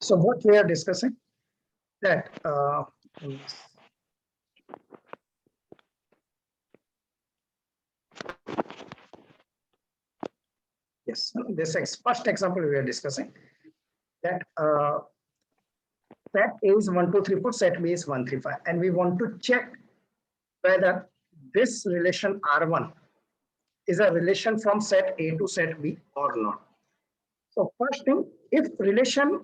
So what we are discussing that yes, this first example we are discussing that set A is 1, 2, 3, 4, set B is 1, 3, 5, and we want to check whether this relation R1 is a relation from set A to set B or not. So first thing, if relation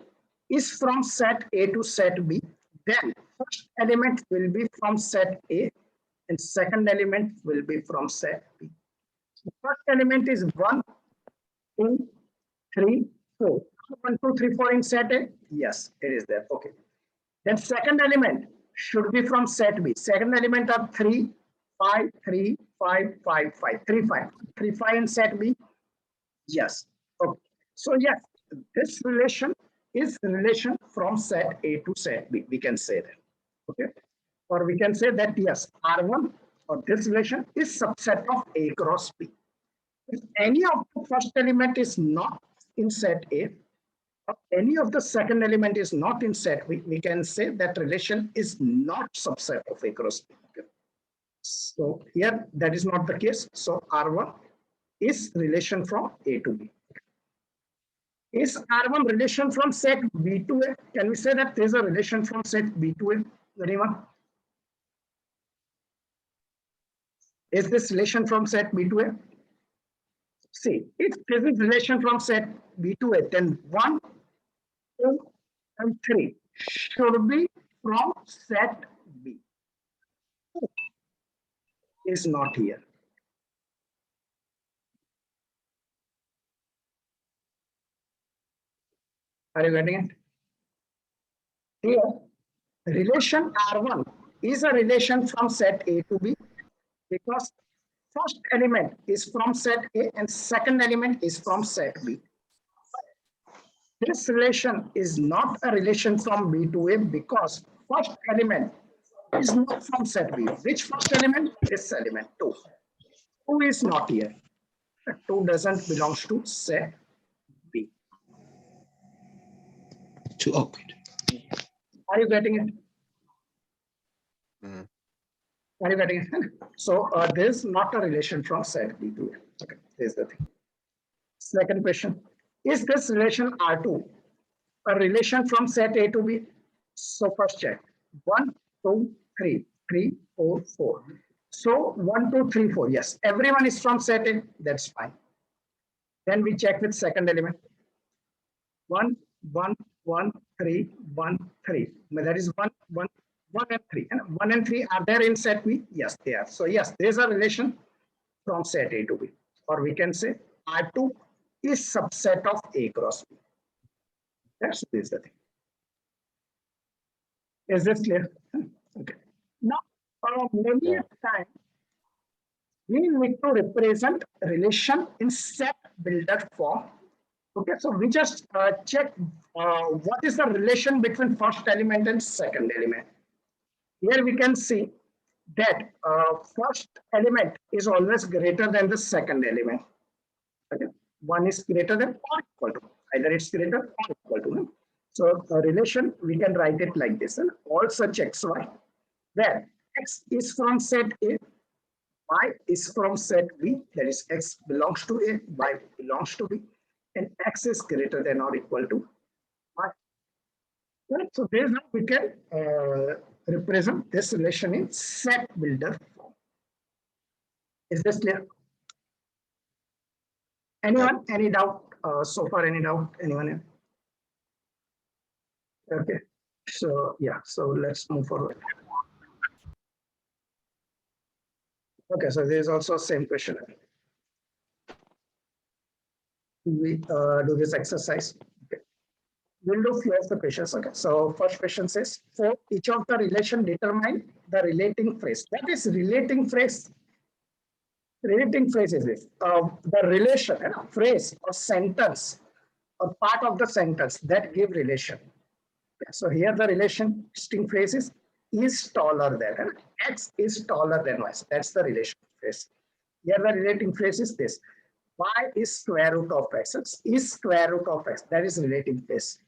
is from set A to set B, then first element will be from set A and second element will be from set B. So first element is 1, 2, 3, 4. 1, 2, 3, 4 in set A? Yes, it is there. Okay. Then second element should be from set B. Second element of 3, 5, 3, 5, 5, 5, 3, 5. 3, 5 in set B? Yes. Okay. So yes, this relation is relation from set A to set B. We can say that. Okay. Or we can say that yes, R1 or this relation is subset of A cross B. If any of the first element is not in set A, or any of the second element is not in set, we can say that relation is not subset of A cross B. Okay. So here that is not the case. So R1 is relation from A to B. Is R1 relation from set B to A? Can we say that there is a relation from set B to A? Anyone? Is this relation from set B to A? See, if this is relation from set B to A, then 1, 2, and 3 should be from set B. Is not here. Are you getting it? Here, relation R1 is a relation from set A to B because first element is from set A and second element is from set B. This relation is not a relation from B to A because first element is not from set B. Which first element? This element 2. 2 is not here. 2 doesn't belong to set B. 2, okay. Are you getting it? Mm. Are you getting it? So there is not a relation from set B to A. Okay, here's the thing. Second question. Is this relation R2 a relation from set A to B? So first check. 1, 2, 3, 3, 4, 4. So 1, 2, 3, 4. Yes, everyone is from set A. That's fine. Then we check with second element. 1, 1, 1, 3, 1, 3. That is 1, 1, 1 and 3. And 1 and 3 are there in set B? Yes, they are. So yes, there is a relation from set A to B. Or we can say R2 is subset of A cross B. That's this the thing. Is this clear? Okay. Now, many times we need to represent relation in set builder form. Okay, so we just check what is the relation between first element and second element. Here we can see that first element is always greater than the second element. Okay. One is greater than or equal to. Either it's greater or equal to. So a relation, we can write it like this. And all such xy, where x is from set A, y is from set B, that is x belongs to A, y belongs to B, and x is greater than or equal to y. Right? So there's how we can represent this relation in set builder form. Is this clear? Anyone? Any doubt? So far, any doubt? Anyone? Okay. So yeah. So let's move forward. Okay. So there is also same question. We do this exercise. Okay. We'll do few of the questions. Okay. So first question says, for each of the relation, determine the relating phrase. What is relating phrase? Relating phrase is this. The relation, phrase or sentence or part of the sentence that give relation. So here the relation distinct phrase is taller than, x is taller than y. That's the relation phrase. Here the relating phrase is this. Y is square root of x. X is square root of x. That is relating phrase.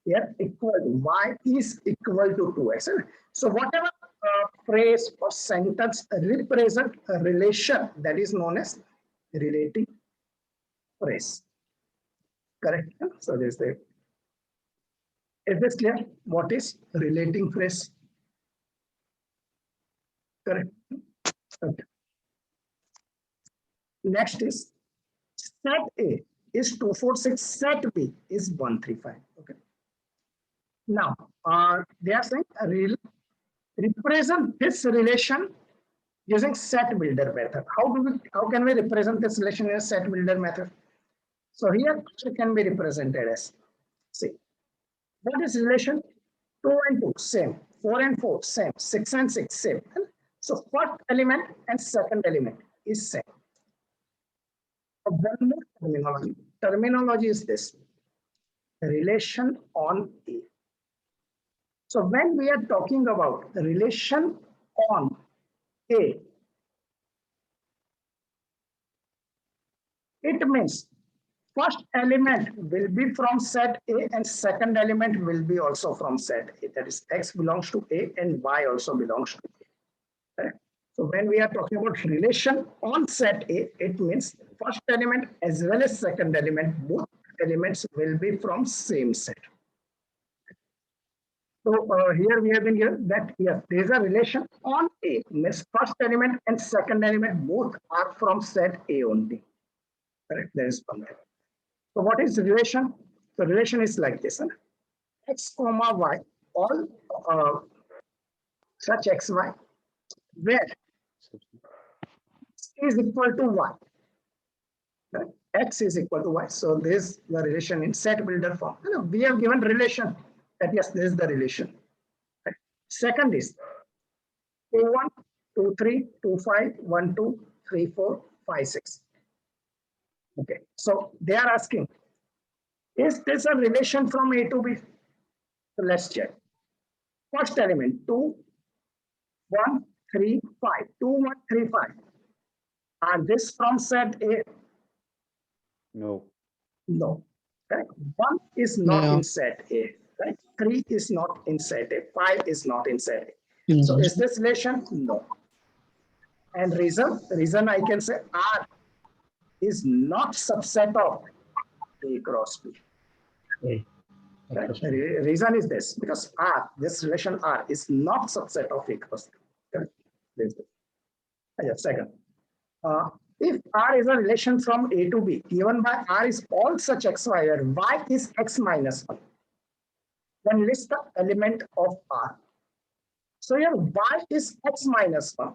Here equal to y is equal to 2x. So whatever phrase or sentence represent a relation, that is known as relating phrase. Correct? So this is the. Is this clear? What is relating phrase? Correct. Okay. Next is set A is 246, set B is 135. Okay. Now, they are saying represent this relation using set builder method. How can we represent this relation in a set builder method? So here it can be represented as, see, what is relation? 2 and 2 same, 4 and 4 same, 6 and 6 same. So first element and second element is same. One more terminology. Terminology is this: relation on A. So when we are talking about relation on A, it means first element will be from set A and second element will be also from set A. That is, X belongs to A and Y also belongs to A. Right? So when we are talking about relation on set A, it means first element as well as second element, both elements will be from same set. So here we have been given that yes, there is a relation on A, means first element and second element both are from set A only. Correct? There is one. So what is relation? The relation is like this: x comma y, all such xy, where is equal to y. Correct? X is equal to y. So this is the relation in set builder form. We have given relation that yes, this is the relation. Right? Second is 2, 1, 2, 3, 2, 5, 1, 2, 3, 4, 5, 6. Okay, so they are asking, is this a relation from A to B? So let's check. First element 2, 1, 3, 5. 2, 1, 3, 5. Are this from set A? No. No. Right? 1 is not No. in set A. Right? 3 is not in set A. 5 is not in set A. So is this relation? No. And reason I can say R is not subset of A cross B. Okay. Right? The reason is this, because R, this relation R is not subset of A cross B. Second, if R is a relation from A to B, given by R is all such xy where y is x minus 1, then list the element of R. So here y is x minus 1.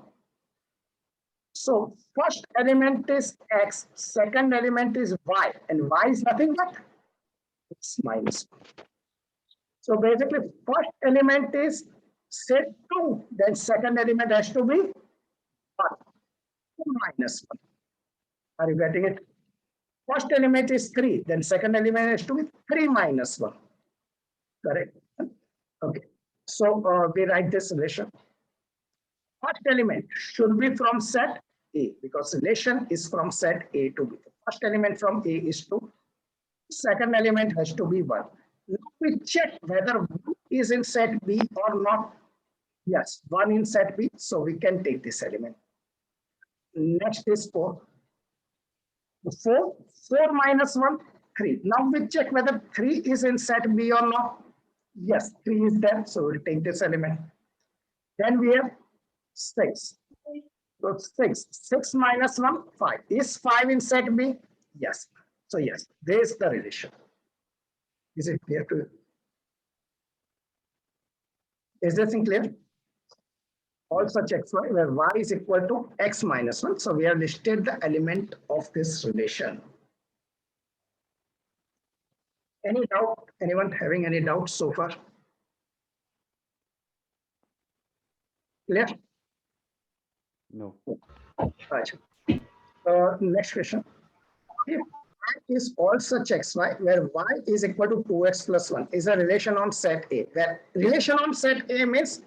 So first element is x, second element is y, and y is nothing but x minus 1. So basically, first element is set 2, then second element has to be 1, 2 minus 1. Are you getting it? First element is 3, then second element has to be 3 minus 1. Correct? Okay. So we write this relation. First element should be from set A, because relation is from set A to B. First element from A is 2. Second element has to be 1. Now we check whether 1 is in set B or not. Yes, 1 in set B, so we can take this element. Next is 4. 4 minus 1, 3. Now we check whether 3 is in set B or not. Yes, 3 is there, so we'll take this element. Then we have 6. So 6 minus 1, 5. Is 5 in set B? Yes. So yes, there is the relation. Is it clear to you? Is this thing clear? All such xy where y is equal to x minus 1. So we have listed the element of this relation. Any doubt? Anyone having any doubts so far? Clear? No. Right. Next question. If y is all such xy where y is equal to 2x plus 1 is a relation on set A. Where relation on set A means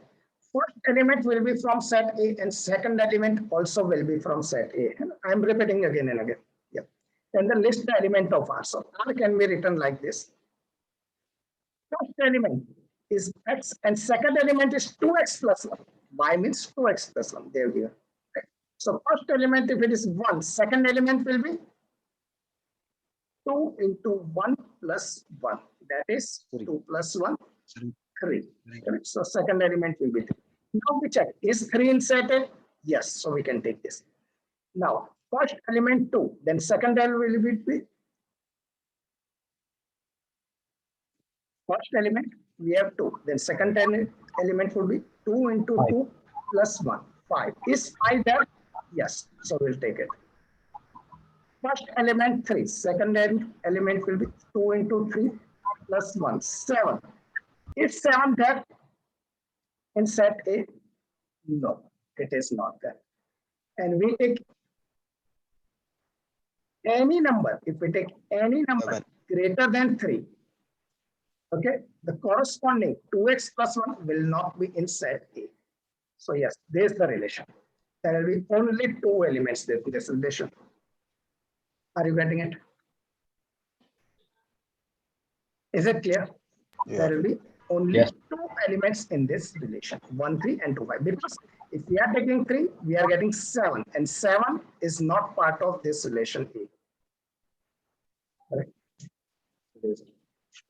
first element will be from set A and second element also will be from set A. I'm repeating again and again. Yeah. And then list the element of R. So R can be written like this. First element is x and second element is 2x plus 1. Y means 2x plus 1. There we are. Right. So first element, if it is 1, second element will be 2 into 1 plus 1. That is 2 plus 1, 3. Correct. So second element will be 3. Now we check, is 3 in set A? Yes, so we can take this. Now, first element 2, then second element will be first element, we have 2. Then second element will be 2 into 2 plus 1, 5. Is 5 there? Yes, so we'll take it. First element 3, second element will be 2 into 3 plus 1, 7. Is 7 there in set A? No, it is not there. And we take any number, if we take any number greater than 3, okay, the corresponding 2x plus 1 will not be in set A. So yes, there's the relation. There will be only 2 elements in this relation. Are you getting it? Is it clear? Yeah. There will be only 2 elements in this relation, 1, 3 and 2, 5. Because if we are taking 3, we are getting 7 and 7 is not part of this relation A. Correct?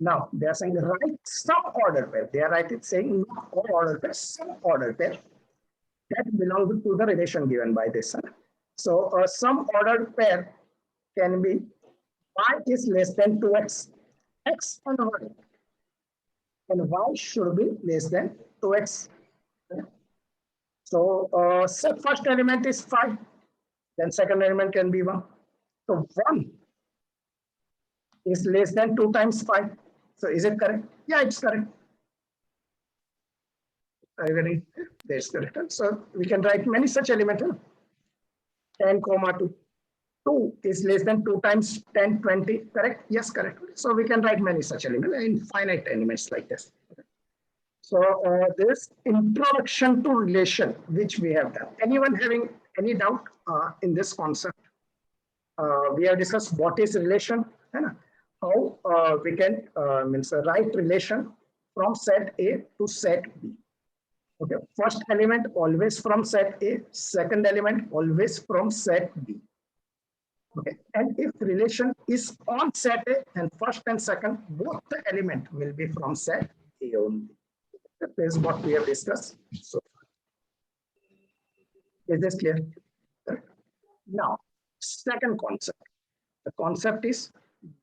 Now they are saying write some order pair. They are saying not all order pair, some order pair that belongs to the relation given by this. So some ordered pair can be y is less than 2x, x and y. And y should be less than 2x. So set first element is 5, then second element can be 1. So 1 is less than 2 times 5. So is it correct? Yeah, it's correct. Are you getting? That's correct. So we can write many such elements. 10, 2. 2 is less than 2 times 10, 20. Correct? Yes, correct. So we can write many such elements, infinite elements like this. So this introduction to relation, which we have done. Anyone having any doubt in this concept? We have discussed what is relation, how we can write relation from set A to set B. Okay, first element always from set A, second element always from set B. Okay, and if relation is on set A, then first and second, both the element will be from set A only. That is what we have discussed so far. Is this clear? Now, second concept. The concept is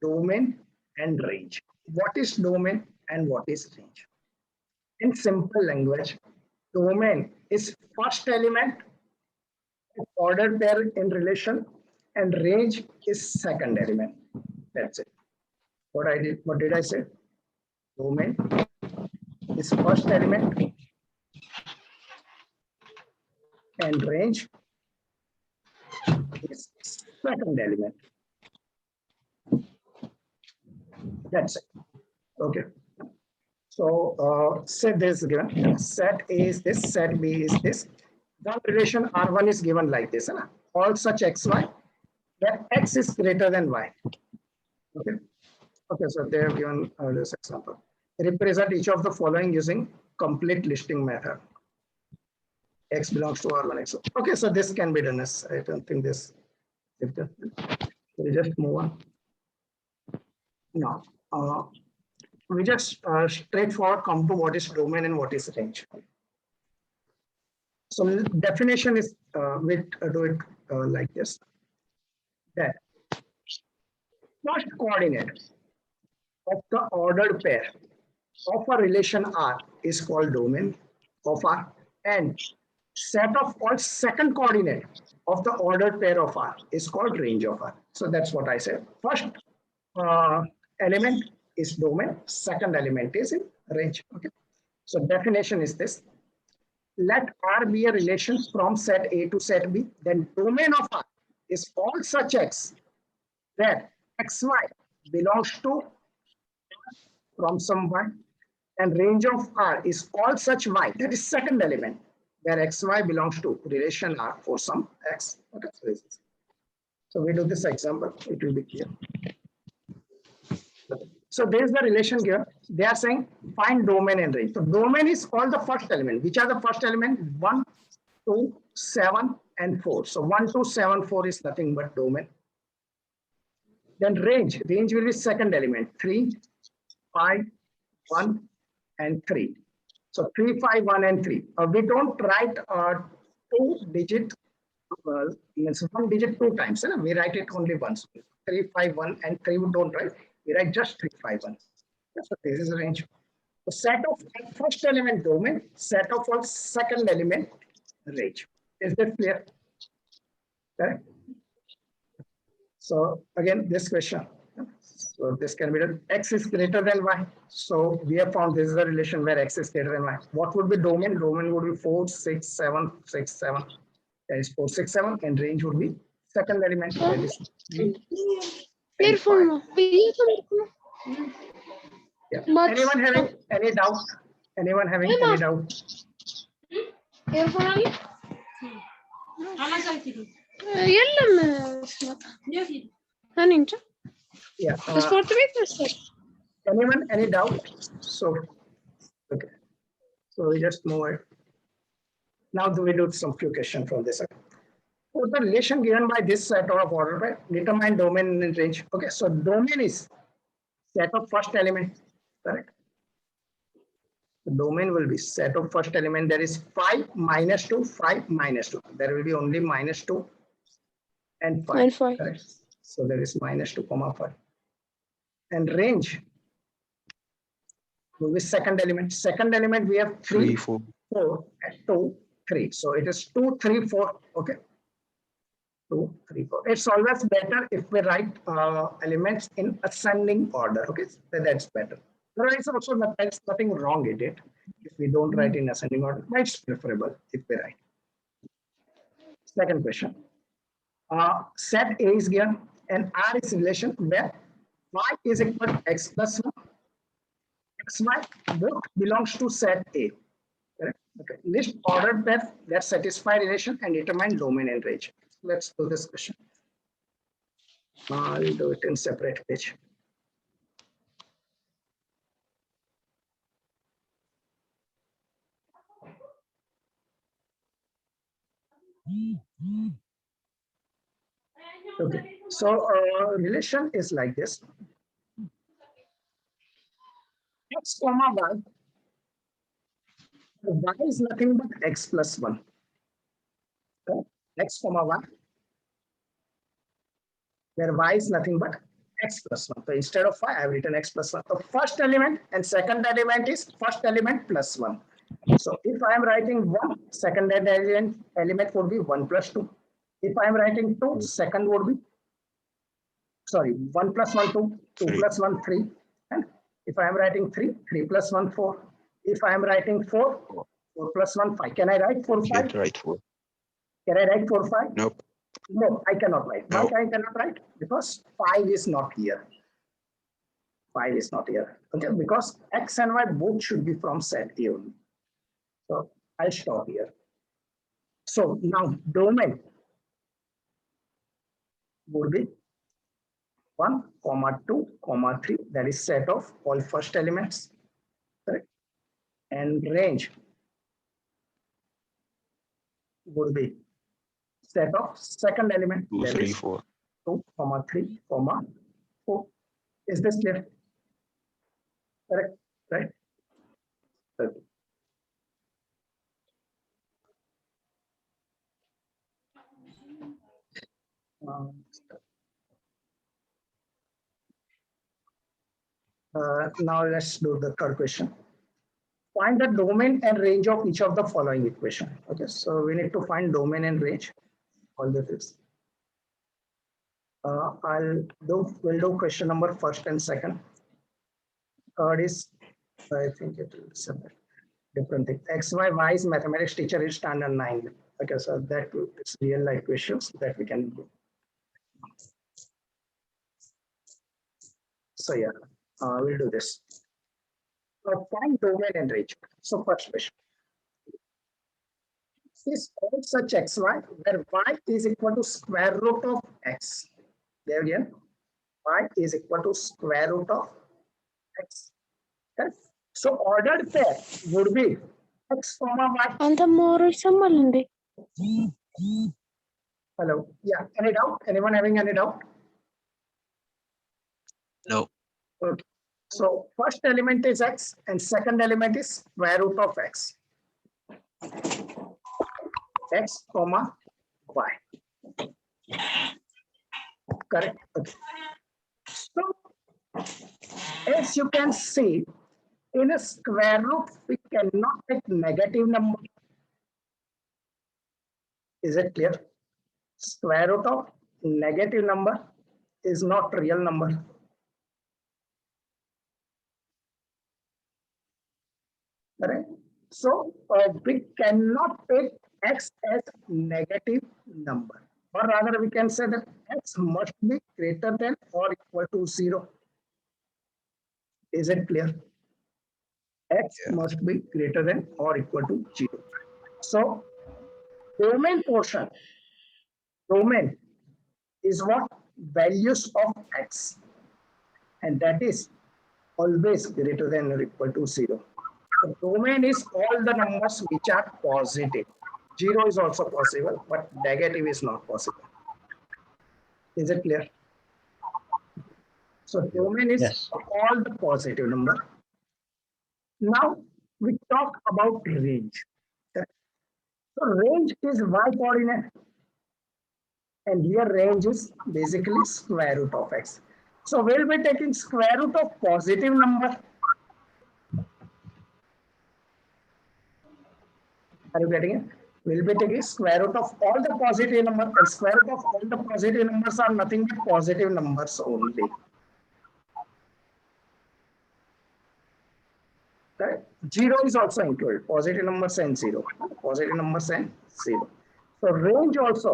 domain and range. What is domain and what is range? In simple language, domain is first element, ordered pair in relation, and range is second element. That's it. What did I say? Domain is first element and range is second element. That's it. Okay. So set this given. Set A is this, set B is this. The relation R1 is given like this. All such xy, where x is greater than y. Okay. Okay, so they have given this example. Represent each of the following using complete listing method. X belongs to R1, X. Okay, so this can be done as I don't think this. We just move on. Now, we just straightforward come to what is domain and what is range. So definition is we do it like this. That first coordinate of the ordered pair of a relation R is called domain of R, and set of all second coordinate of the ordered pair of R is called range of R. So that's what I said. First element is domain, second element is in range. Okay. So definition is this. Let R be a relation from set A to set B, then domain of R is all such X that XY belongs to from some Y, and range of R is all such Y, that is second element, where XY belongs to relation R for some X. Okay. So we do this example, it will be clear. So there is the relation here. They are saying find domain and range. So domain is all the first element. Which are the first element? 1, 2, 7, and 4. So 1, 2, 7, 4 is nothing but domain. Then range. Range will be second element. 3, 5, 1, and 3. So 3, 5, 1, and 3. We don't write 2-digit, means 1 digit 2 times. We write it only once. 3, 5, 1, and 3 we don't write. We write just 3, 5, 1. So this is a range. So set of first element domain, set of all second element range. Is that clear? Correct? So again, this question. So this can be done. X is greater than Y. So we have found this is a relation where X is greater than Y. What would be domain? Domain would be 4, 6, 7, 6, 7. That is 4, 6, 7. And range would be second element. That is 3 and 5. Yeah. Anyone having any doubt? Anyone having any doubt? Yeah. Anyone any doubt? So okay. So we just move it. Now do we do some few questions from this side. So the relation given by this set of order, right? Determine domain and range. Okay, so domain is set of first element, correct? The domain will be set of first element. There is 5 minus 2, 5 minus 2. There will be only minus 2 and 5. And 5. Correct? So there is minus 2, 5. And range will be second element. Second element we have 3, 4, and 2, 3. So it is 2, 3, 4. Okay. 2, 3, 4. It's always better if we write elements in ascending order. Okay, so that's better. There is also there's nothing wrong in it if we don't write in ascending order. But it's preferable if we write. Second question. Set A is given and R is relation where Y is equal to X plus 1. XY both belongs to set A. Correct? Okay. List ordered pair that satisfy relation and determine domain and range. Let's do this question. I'll do it in separate page. Okay, so relation is like this. X comma Y. Y is nothing but X plus 1. Okay. X comma Y. Where Y is nothing but X plus 1. So instead of Y, I have written X plus 1. The first element and second element is first element plus 1. So if I am writing 1, second element would be 1 plus 2. If I am writing 2, second would be, sorry, 1 plus 1, 2, 2 plus 1, 3. And if I am writing 3, 3 plus 1, 4. If I am writing 4, 4 plus 1, 5. Can I write 4, 5? Can't write 4. Can I write 4, 5? Nope. No, I cannot write. No. Why I cannot write? Because 5 is not here. 5 is not here. Okay, because X and Y both should be from set A only. So I'll stop here. So now domain would be 1, 2, 3. That is set of all first elements. Correct? And range would be set of second element. 2, 3, 4. 2, 3, 4. Is this clear? Correct, right? Okay. Now let's do the third question. Find the domain and range of each of the following equation. Okay, so we need to find domain and range. All this is. We'll do question number first and second. Third is, I think it will be different thing. Y is mathematics teacher is standard 9. Okay, so that is real life questions that we can do. So yeah, we'll do this. Find domain and range. So first question. Is all such xy where y is equal to square root of x. There again, y is equal to square root of X. Correct? So ordered pair would be X comma Y. అంత మోరిసం మళ్ళీ Hello. Yeah. Any doubt? Anyone having any doubt? No. Okay. So first element is X and second element is square root of X. X comma Y. Correct. Okay. So as you can see, in a square root, we cannot take negative number. Is it clear? Square root of negative number is not real number. Correct? So we cannot take X as negative number. Or rather, we can say that X must be greater than or equal to 0. Is it clear? X must be greater than or equal to 0. So domain portion, domain is what? Values of X. And that is always greater than or equal to 0. The domain is all the numbers which are positive. 0 is also possible, but negative is not possible. Is it clear? So domain is Yes. all the positive number. Now we talk about range. So range is y coordinate. And here range is basically square root of X. So we'll be taking square root of positive number. Are you getting it? We'll be taking square root of all the positive numbers, and square root of all the positive numbers are nothing but positive numbers only. Correct? 0 is also included. Positive numbers and 0. Positive numbers and 0. So range also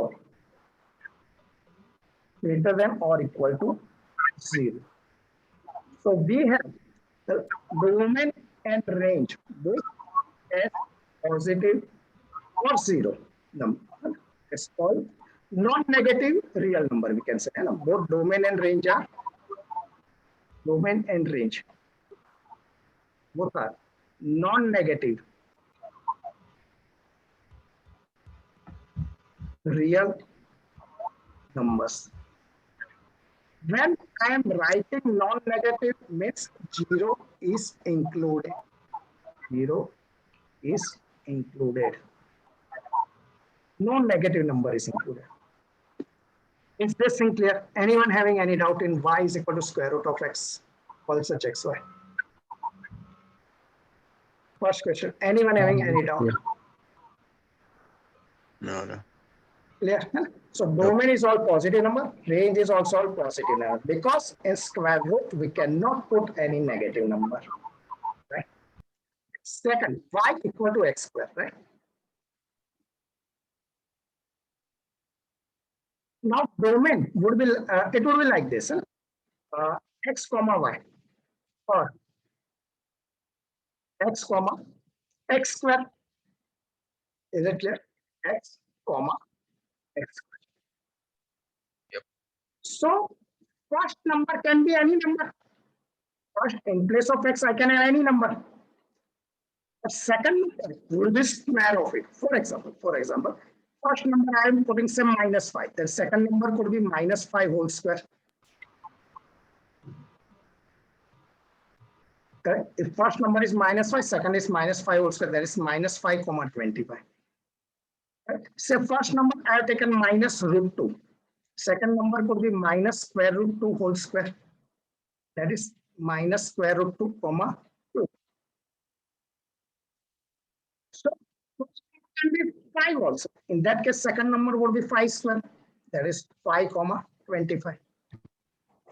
greater than or equal to 0. So we have the domain and range both as positive or 0 number. It's called non-negative real number, we can say. Both domain and range are domain and range. Both are non-negative real numbers. When I am writing non-negative means 0 is included. 0 is included. No negative number is included. Is this thing clear? Anyone having any doubt in y is equal to square root of X? All such xy. First question. Anyone having any doubt? No. Clear? So domain is all positive number, range is also all positive number, because in square root we cannot put any negative number. Right? Second, y equal to x square, right? Now domain would be it would be like this, x comma y, or x comma x square. Is it clear? X comma x square. Yep. So first number can be any number. First, in place of x, I can have any number. The second number will be square of it. For example, first number I am putting some -5. The second number could be -5 whole square. Correct? If first number is -5, second is -5 whole square, that is -5, 25. Right? So first number I have taken -√2. Second number could be -√2 whole square. That is -√2, 2. So it can be 5 also. In that case, second number would be 5 square. That is 5, 25.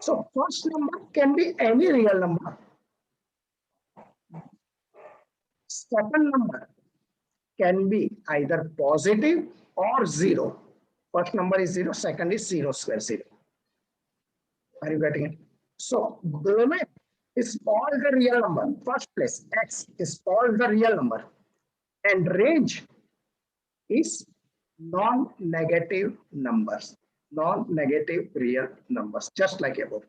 So first number can be any real number. Second number can be either positive or 0. First number is 0, second is 0 square 0. Are you getting it? So domain is all the real number. First place, x is all the real number. And range is non-negative numbers, non-negative real numbers, just like above.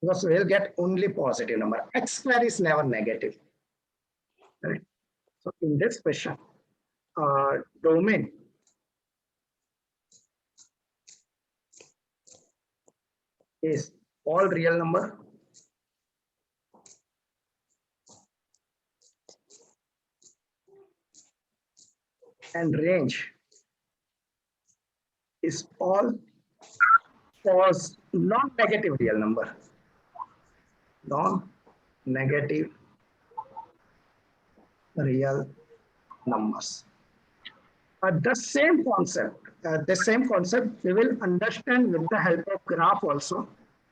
because we'll get only positive number. X square is never negative. Right? So in this question, domain is all real number, and range is all false non-negative real number. Non-negative real numbers. The same concept we will understand with the help of graph also.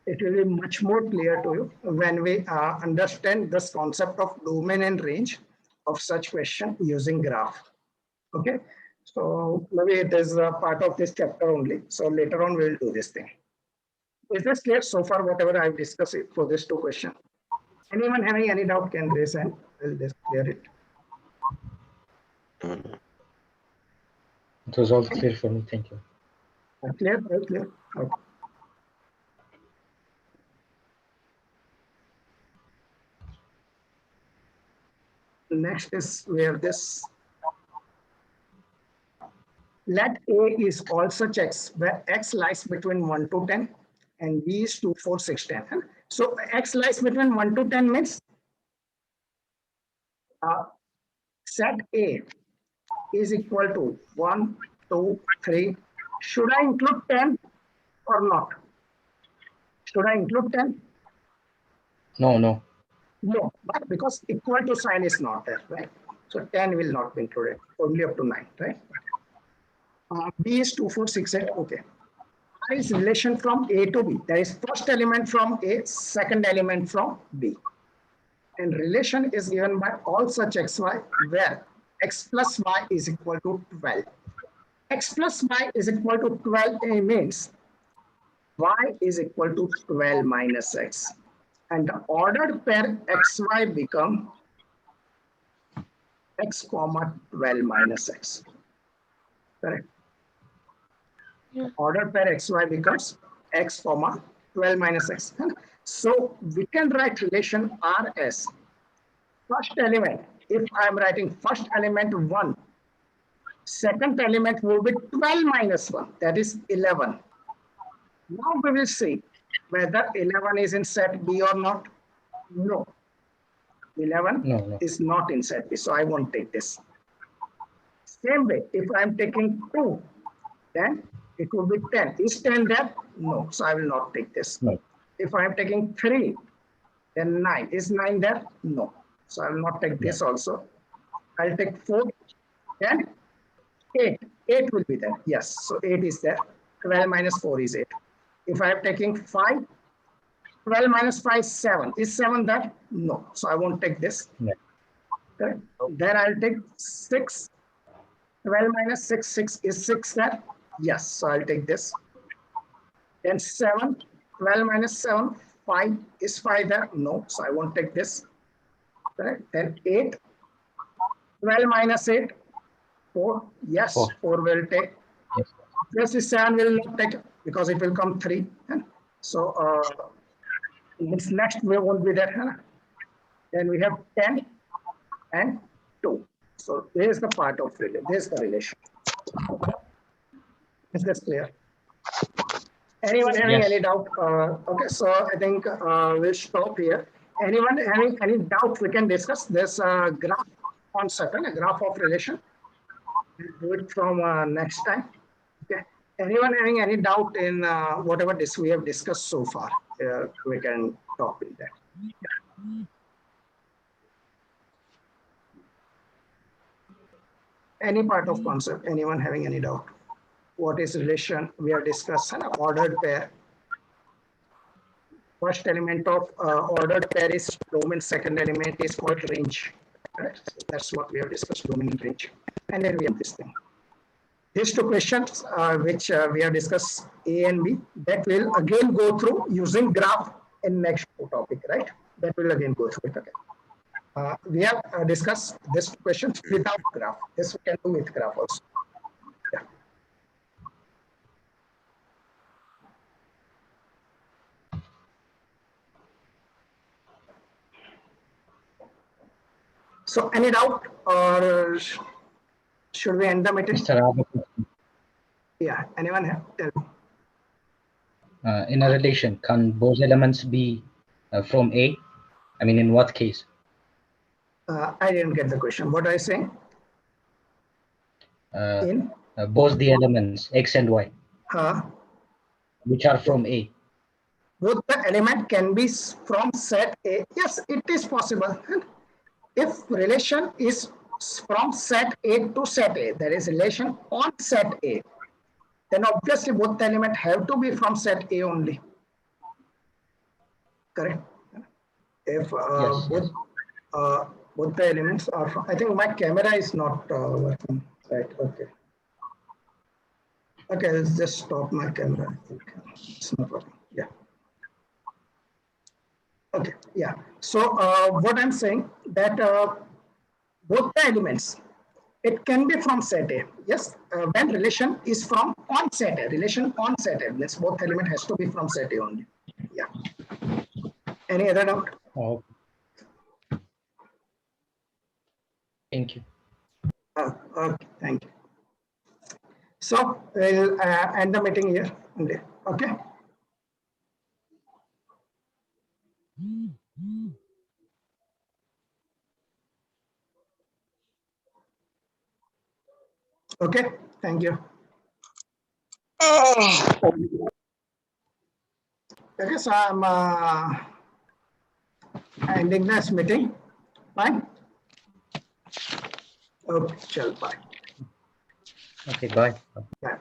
It will be much more clear to you when we understand this concept of domain and range of such question using graph. Okay, so maybe it is a part of this chapter only. So later on we'll do this thing. Is this clear so far? Whatever I've discussed for these two questions. Anyone having any doubt can raise and we'll just clear it. No, no. It was all clear for me. Thank you. Clear? Very clear. Okay. Next is where this let A is all such X where X lies between 1 to 10 and B is 2, 4, 6, 10. So X lies between 1 to 10 means set A is equal to 1, 2, 3. Should I include 10 or not? Should I include 10? No, no. No, but because equal to sign is not there, right? So 10 will not be included, only up to 9, right? B is 2, 4, 6, 8, okay. R is relation from A to B. There is first element from A, second element from B. And relation is given by all such xy where x plus y is equal to 12. X plus y is equal to 12 means y is equal to 12 minus x. And the ordered pair xy become x comma 12 minus x. Correct. Yeah. Ordered pair xy becomes x comma 12 minus x. So we can write relation R as first element. If I'm writing first element 1, second element will be 12 minus 1, that is 11. Now we will see whether 11 is in set B or not. No. 11 No. is not in set B, so I won't take this. Same way, if I'm taking 2, then it will be 10. Is 10 there? No, so I will not take this. No. If I'm taking 3, then 9. Is 9 there? No. So I will not take this also. I'll take 4, then 8. 8 will be there. Yes, so 8 is there. 12 minus 4 is 8. If I am taking 5, 12 minus 5 is 7. Is 7 there? No. So I won't take this. No. Okay. Then I'll take 6. 12 minus 6, 6 is 6 there? Yes. So I'll take this. Then 7. 12 minus 7, 5 is 5 there? No. So I won't take this. Correct. Then 8. 12 minus 8, 4. Yes, 4 will take. Yes. Plus this 7 will not take because it will come 3. So this next way won't be there. Then we have 10 and 2. So there is the part of relation. There is the relation. Is this clear? Anyone having any doubt? Okay, so I think we'll stop here. Anyone having any doubt, we can discuss this graph concept, a graph of relation. We'll do it from next time. Okay. Anyone having any doubt in whatever this we have discussed so far? We can talk with that. Any part of concept? Anyone having any doubt? What is relation? We have discussed an ordered pair. First element of ordered pair is domain. Second element is called range. Right? So that's what we have discussed, domain and range. And then we have this thing. These two questions which we have discussed A and B, that will again go through using graph in next topic, right? That will again go through it. Okay. We have discussed these questions without graph. This we can do with graph also. Yeah. So any doubt or should we end the meeting? Mr. Abhi, Yeah, anyone have? Tell me. in a relation, can both elements be from A? I mean, in what case? I didn't get the question. What are you saying? In Both the elements X and Y, which are from A. both the element can be from set A. Yes, it is possible. If relation is from set A to set A, there is relation on set A, then obviously both the element have to be from set A only. Correct? If Yes, yes. both the elements are from, I think my camera is not working. Right, okay. Okay, let's just stop my camera. I think it's not working. Yeah. Okay, yeah. So what I'm saying that both the elements, it can be from set A. Yes, when relation is from on set A, relation on set A, means both element has to be from set A only. Yeah. Any other doubt? Oh, thank you. Okay, thank you. So we'll end the meeting here. Okay. Okay, thank you. Okay, so I'm ending this meeting. Fine. Okay, chill, bye. Okay, bye. Bye.